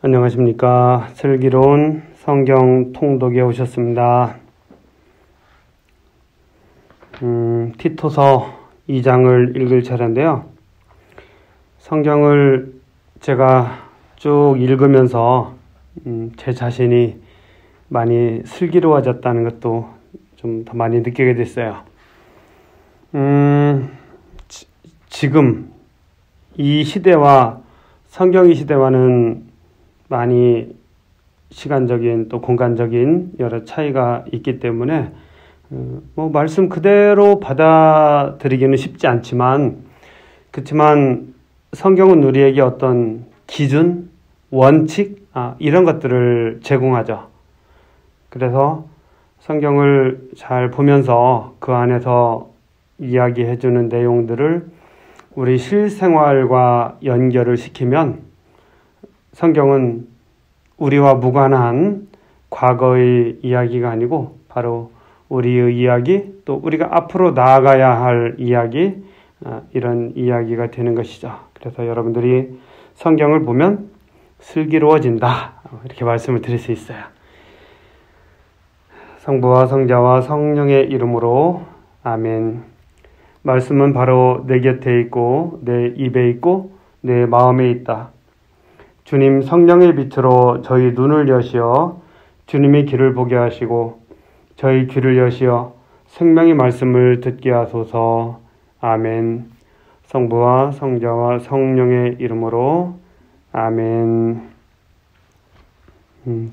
안녕하십니까. 슬기로운 성경 통독에 오셨습니다. 티토서 2장을 읽을 차례인데요. 성경을 제가 쭉 읽으면서 제 자신이 많이 슬기로워졌다는 것도 좀 더 많이 느끼게 됐어요. 지금 이 시대와 성경의 시대와는 많이 시간적인 또 공간적인 여러 차이가 있기 때문에 말씀 그대로 받아들이기는 쉽지 않지만 그렇지만 성경은 우리에게 어떤 기준, 원칙 이런 것들을 제공하죠. 그래서 성경을 잘 보면서 그 안에서 이야기해주는 내용들을 우리 실생활과 연결을 시키면 성경은 우리와 무관한 과거의 이야기가 아니고 바로 우리의 이야기, 또 우리가 앞으로 나아가야 할 이야기, 이런 이야기가 되는 것이죠. 그래서 여러분들이 성경을 보면 슬기로워진다, 이렇게 말씀을 드릴 수 있어요. 성부와 성자와 성령의 이름으로 아멘. 말씀은 바로 내 곁에 있고 내 입에 있고 내 마음에 있다. 주님 성령의 빛으로 저희 눈을 여시어 주님의 길을 보게 하시고 저희 귀를 여시어 생명의 말씀을 듣게 하소서. 아멘. 성부와 성자와 성령의 이름으로 아멘.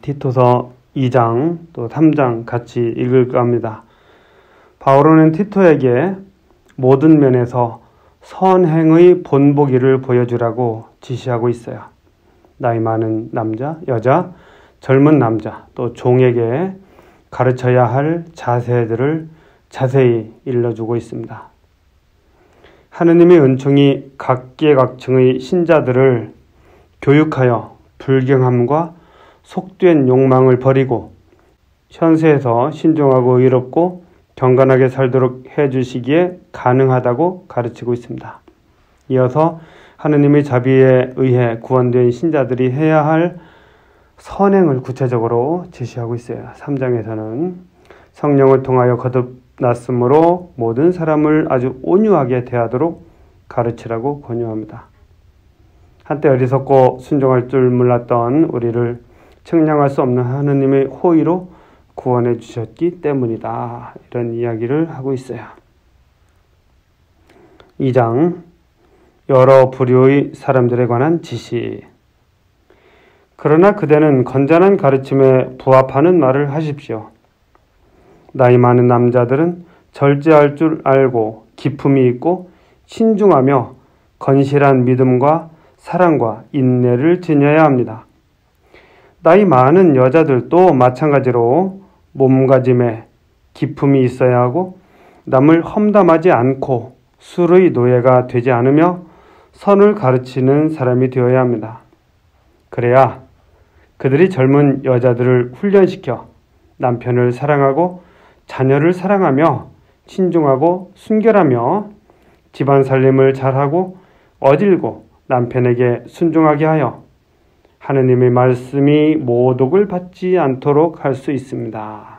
티토서 2장 또 3장 같이 읽을까 합니다. 바울은 티토에게 모든 면에서 선행의 본보기를 보여주라고 지시하고 있어요. 나이 많은 남자, 여자, 젊은 남자, 또 종에게 가르쳐야 할 자세들을 자세히 일러주고 있습니다. 하느님의 은총이 각계각층의 신자들을 교육하여 불경함과 속된 욕망을 버리고 현세에서 신중하고 의롭고 경건하게 살도록 해주시기에 가능하다고 가르치고 있습니다. 이어서 하느님의 자비에 의해 구원된 신자들이 해야 할 선행을 구체적으로 제시하고 있어요. 3장에서는 성령을 통하여 거듭났으므로 모든 사람을 아주 온유하게 대하도록 가르치라고 권유합니다. 한때 어리석고 순종할 줄 몰랐던 우리를 측량할 수 없는 하느님의 호의로 구원해 주셨기 때문이다. 이런 이야기를 하고 있어요. 2장 여러 부류의 사람들에 관한 지시. 그러나 그대는 건전한 가르침에 부합하는 말을 하십시오. 나이 많은 남자들은 절제할 줄 알고 기품이 있고 신중하며 건실한 믿음과 사랑과 인내를 지녀야 합니다. 나이 많은 여자들도 마찬가지로 몸가짐에 기품이 있어야 하고 남을 험담하지 않고 술의 노예가 되지 않으며 선을 가르치는 사람이 되어야 합니다. 그래야 그들이 젊은 여자들을 훈련시켜 남편을 사랑하고 자녀를 사랑하며 신중하고 순결하며 집안 살림을 잘하고 어질고 남편에게 순종하게 하여 하느님의 말씀이 모독을 받지 않도록 할 수 있습니다.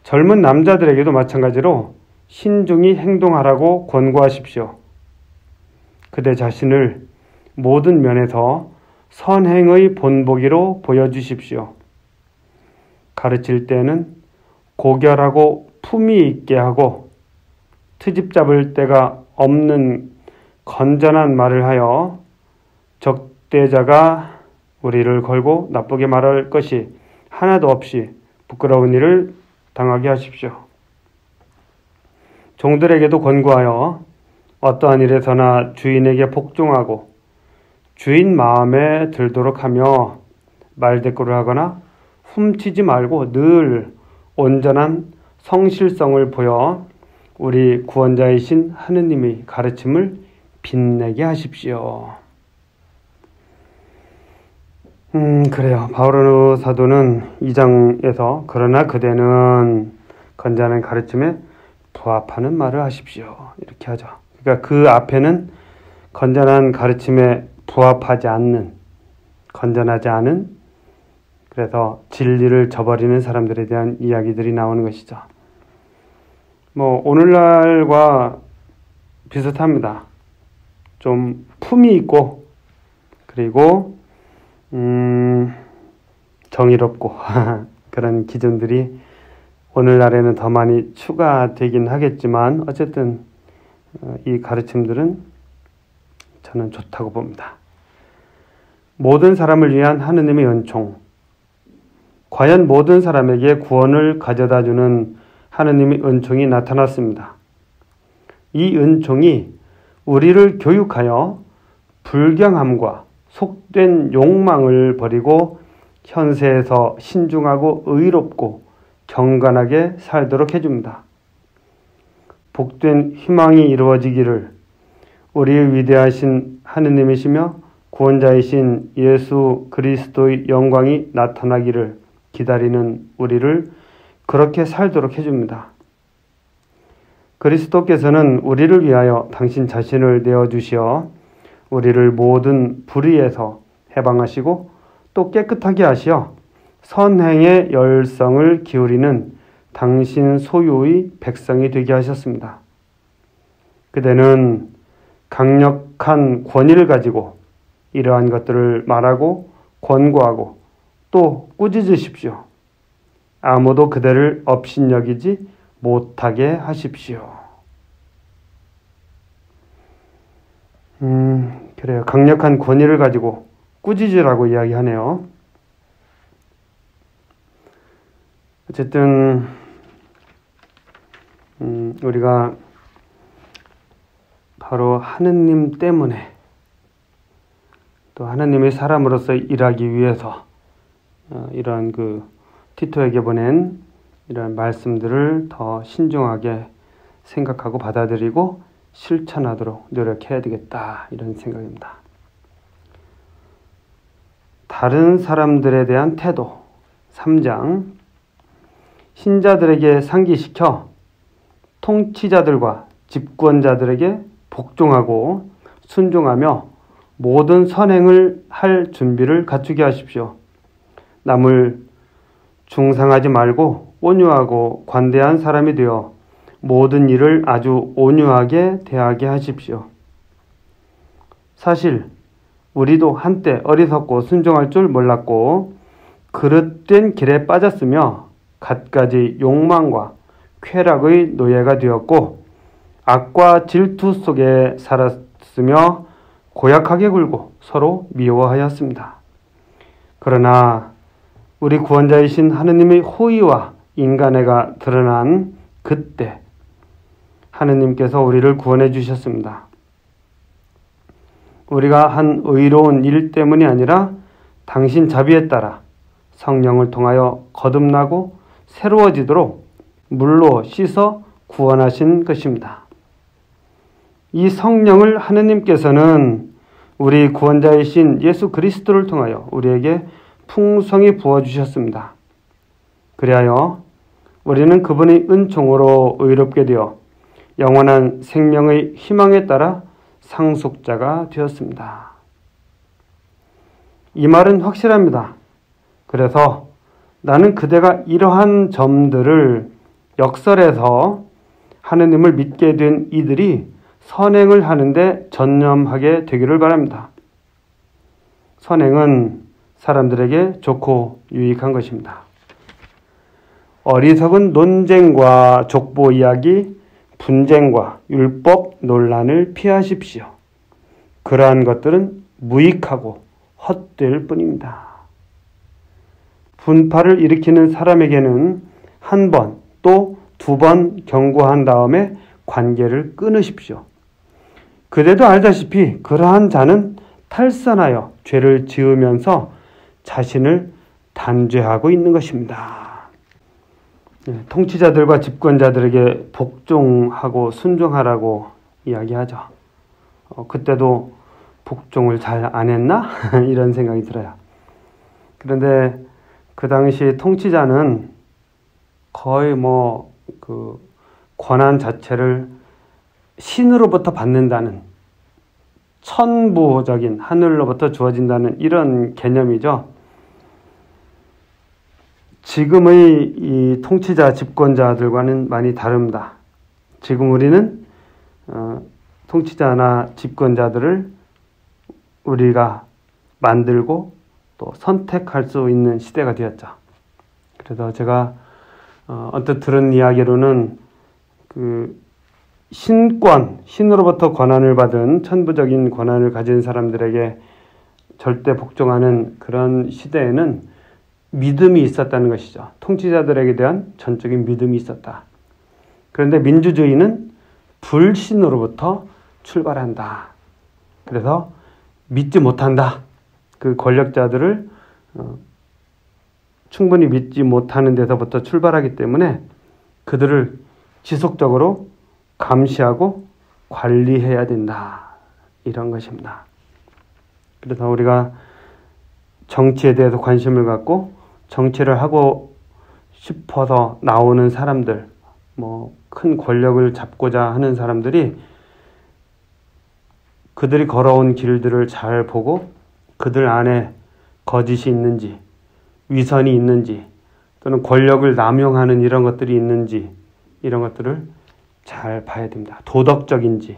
젊은 남자들에게도 마찬가지로 신중히 행동하라고 권고하십시오. 그대 자신을 모든 면에서 선행의 본보기로 보여주십시오. 가르칠 때는 고결하고 품위 있게 하고 트집 잡을 데가 없는 건전한 말을 하여 적대자가 우리를 걸고 나쁘게 말할 것이 하나도 없이 부끄러운 일을 당하게 하십시오. 종들에게도 권고하여 어떠한 일에서나 주인에게 복종하고 주인 마음에 들도록 하며 말대꾸를 하거나 훔치지 말고 늘 온전한 성실성을 보여 우리 구원자이신 하느님의 가르침을 빛내게 하십시오. 그래요. 바울 사도는 2장에서 그러나 그대는 건전한 가르침에 부합하는 말을 하십시오. 이렇게 하죠. 그러니까 그 앞에는 건전한 가르침에 부합하지 않는 건전하지 않은, 그래서 진리를 저버리는 사람들에 대한 이야기들이 나오는 것이죠. 오늘날과 비슷합니다. 좀 품이 있고, 그리고 정의롭고 그런 기준들이 오늘날에는 더 많이 추가되긴 하겠지만, 어쨌든 이 가르침들은 저는 좋다고 봅니다. 모든 사람을 위한 하느님의 은총, 과연 모든 사람에게 구원을 가져다주는 하느님의 은총이 나타났습니다. 이 은총이 우리를 교육하여 불경함과 속된 욕망을 버리고 현세에서 신중하고 의롭고 경건하게 살도록 해줍니다. 복된 희망이 이루어지기를 우리의 위대하신 하느님이시며 구원자이신 예수 그리스도의 영광이 나타나기를 기다리는 우리를 그렇게 살도록 해줍니다. 그리스도께서는 우리를 위하여 당신 자신을 내어주시어 우리를 모든 불의에서 해방하시고 또 깨끗하게 하시어 선행의 열성을 기울이는 당신 소유의 백성이 되게 하셨습니다. 그대는 강력한 권위를 가지고 이러한 것들을 말하고 권고하고 또 꾸짖으십시오. 아무도 그대를 업신여기지 못하게 하십시오. 그래요. 강력한 권위를 가지고 꾸짖으라고 이야기하네요. 어쨌든 우리가 바로 하느님 때문에, 또 하느님의 사람으로서 일하기 위해서 이런 티토에게 보낸 이런 말씀들을 더 신중하게 생각하고 받아들이고 실천하도록 노력해야 되겠다, 이런 생각입니다. 다른 사람들에 대한 태도 3장, 신자들에게 상기시켜 통치자들과 집권자들에게 복종하고 순종하며 모든 선행을 할 준비를 갖추게 하십시오. 남을 중상하지 말고 온유하고 관대한 사람이 되어 모든 일을 아주 온유하게 대하게 하십시오. 사실 우리도 한때 어리석고 순종할 줄 몰랐고 그릇된 길에 빠졌으며 갖가지 욕망과 쾌락의 노예가 되었고 악과 질투 속에 살았으며 고약하게 굴고 서로 미워하였습니다. 그러나 우리 구원자이신 하느님의 호의와 인간애가 드러난 그때 하느님께서 우리를 구원해 주셨습니다. 우리가 한 의로운 일 때문이 아니라 당신 자비에 따라 성령을 통하여 거듭나고 새로워지도록 물로 씻어 구원하신 것입니다. 이 성령을 하느님께서는 우리 구원자이신 예수 그리스도를 통하여 우리에게 풍성히 부어주셨습니다. 그리하여 우리는 그분의 은총으로 의롭게 되어 영원한 생명의 희망에 따라 상속자가 되었습니다. 이 말은 확실합니다. 그래서 나는 그대가 이러한 점들을 역설해서 하느님을 믿게 된 이들이 선행을 하는데 전념하게 되기를 바랍니다. 선행은 사람들에게 좋고 유익한 것입니다. 어리석은 논쟁과 족보 이야기, 분쟁과 율법 논란을 피하십시오. 그러한 것들은 무익하고 헛될 뿐입니다. 분파를 일으키는 사람에게는 한 번 또 두 번 경고한 다음에 관계를 끊으십시오. 그대도 알다시피 그러한 자는 탈선하여 죄를 지으면서 자신을 단죄하고 있는 것입니다. 통치자들과 집권자들에게 복종하고 순종하라고 이야기하죠. 그때도 복종을 잘 안 했나? 이런 생각이 들어요. 그런데 그 당시 통치자는 거의 권한 자체를 신으로부터 받는다는 천부적인 하늘로부터 주어진다는 이런 개념이죠. 지금의 이 통치자, 집권자들과는 많이 다릅니다. 지금 우리는 통치자나 집권자들을 우리가 만들고 또 선택할 수 있는 시대가 되었죠. 그래서 제가 언뜻 들은 이야기로는 그 신으로부터 권한을 받은 천부적인 권한을 가진 사람들에게 절대 복종하는 그런 시대에는 믿음이 있었다는 것이죠. 통치자들에게 대한 전적인 믿음이 있었다. 그런데 민주주의는 불신으로부터 출발한다. 그래서 믿지 못한다. 그 권력자들을 충분히 믿지 못하는 데서부터 출발하기 때문에 그들을 지속적으로 감시하고 관리해야 된다. 이런 것입니다. 그래서 우리가 정치에 대해서 관심을 갖고 정치를 하고 싶어서 나오는 사람들, 큰 권력을 잡고자 하는 사람들이 그들이 걸어온 길들을 잘 보고 그들 안에 거짓이 있는지, 위선이 있는지, 또는 권력을 남용하는 이런 것들이 있는지, 이런 것들을 잘 봐야 됩니다. 도덕적인지.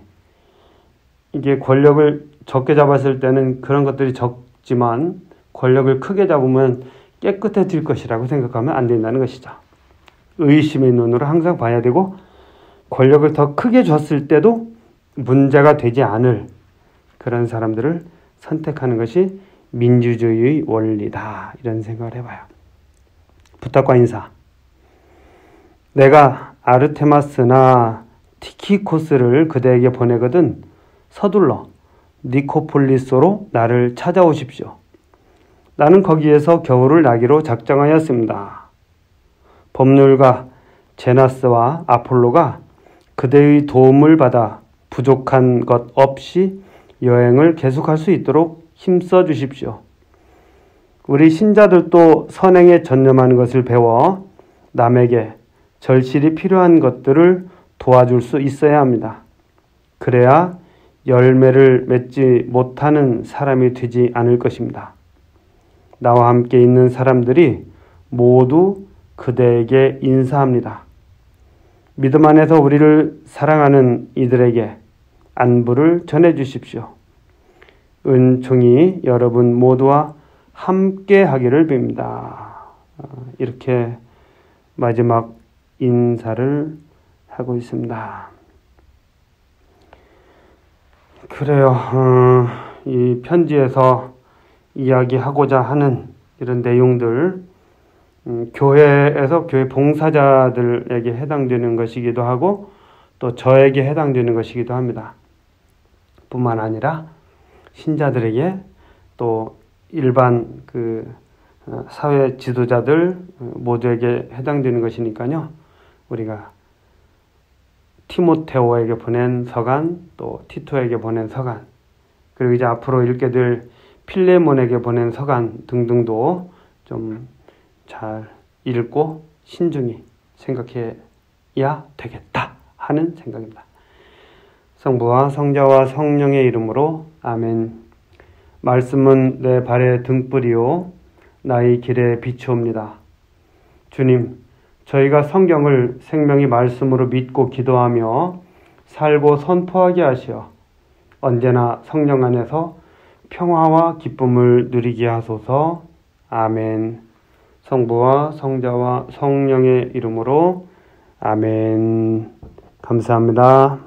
이게 권력을 적게 잡았을 때는 그런 것들이 적지만 권력을 크게 잡으면 깨끗해질 것이라고 생각하면 안 된다는 것이죠. 의심의 눈으로 항상 봐야 되고 권력을 더 크게 줬을 때도 문제가 되지 않을 그런 사람들을 선택하는 것이 민주주의의 원리다. 이런 생각을 해봐요. 부탁과 인사. 내가 아르테마스나 티키코스를 그대에게 보내거든 서둘러 니코폴리스로 나를 찾아오십시오. 나는 거기에서 겨울을 나기로 작정하였습니다. 법률가 제나스와 아폴로가 그대의 도움을 받아 부족한 것 없이 여행을 계속할 수 있도록 힘써 주십시오. 우리 신자들도 선행에 전념하는 것을 배워 남에게 절실히 필요한 것들을 도와줄 수 있어야 합니다. 그래야 열매를 맺지 못하는 사람이 되지 않을 것입니다. 나와 함께 있는 사람들이 모두 그대에게 인사합니다. 믿음 안에서 우리를 사랑하는 이들에게 안부를 전해 주십시오. 은총이 여러분 모두와 함께 하기를 빕니다. 이렇게 마지막 인사를 하고 있습니다. 그래요. 이 편지에서 이야기하고자 하는 이런 내용들, 교회에서 교회 봉사자들에게 해당되는 것이기도 하고 또 저에게 해당되는 것이기도 합니다. 뿐만 아니라 신자들에게 또 일반 사회 지도자들 모두에게 해당되는 것이니까요. 우리가 티모테오에게 보낸 서간, 또 티토에게 보낸 서간, 그리고 이제 앞으로 읽게 될 필레몬에게 보낸 서간 등등도 좀 잘 읽고 신중히 생각해야 되겠다 하는 생각입니다. 성부와 성자와 성령의 이름으로 아멘. 말씀은 내 발의 등불이요 나의 길에 비추옵니다. 주님, 저희가 성경을 생명의 말씀으로 믿고 기도하며 살고 선포하게 하시어 언제나 성령 안에서 평화와 기쁨을 누리게 하소서. 아멘. 성부와 성자와 성령의 이름으로 아멘. 감사합니다.